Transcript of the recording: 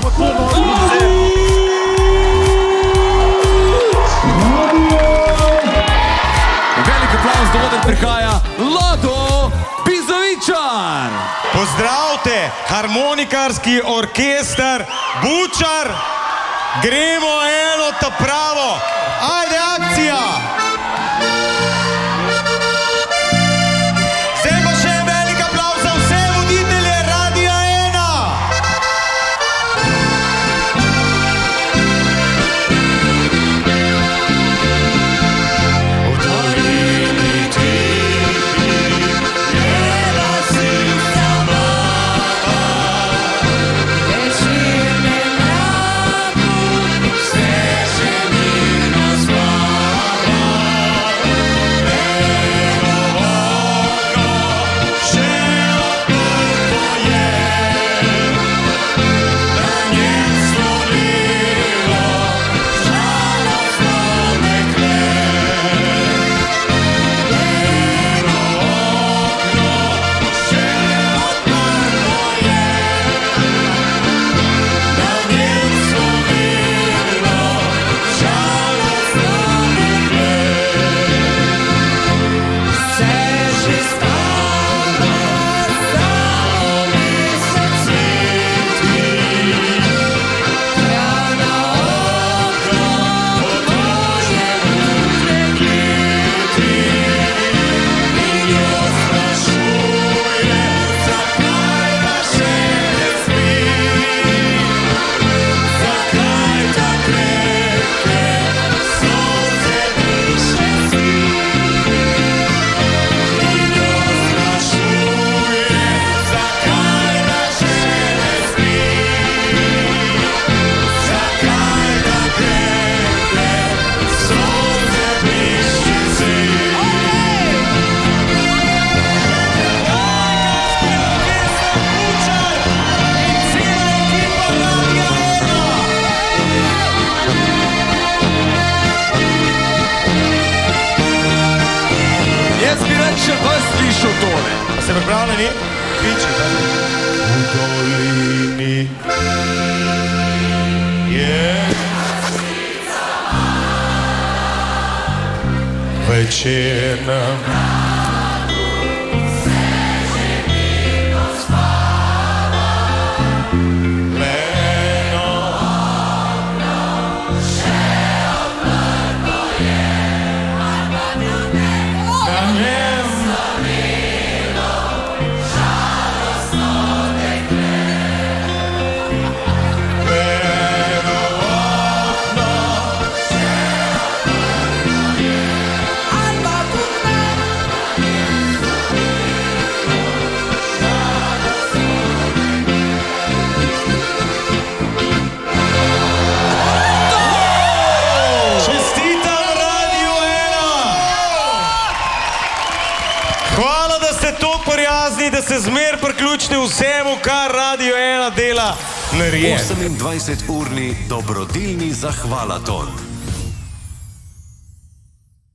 tako močno vse. Velik aplavz, dovoden prihaja Lado Bizovičar. Pozdravite, harmonikarski orkester Bučar. Gremo eno ta pravo. Ajde, akcija! Zdaj pa še velik aplavz za vse voditelje Radia 1. V dolini tihi jela si sama, večerne mraku vse še mirno spava. Eno okno še odprto je, na njem slovilo žalostno dekle. Jaz bi rad še vas slišal tole. A ste pripravljeni? Kriči, da? V dolini je večerna Hvala, da ste toliko prijazni, da se zmer priključite vsemu, kar Radio 1 dela. Narejen. 28-urni dobrodelni zahvalaton.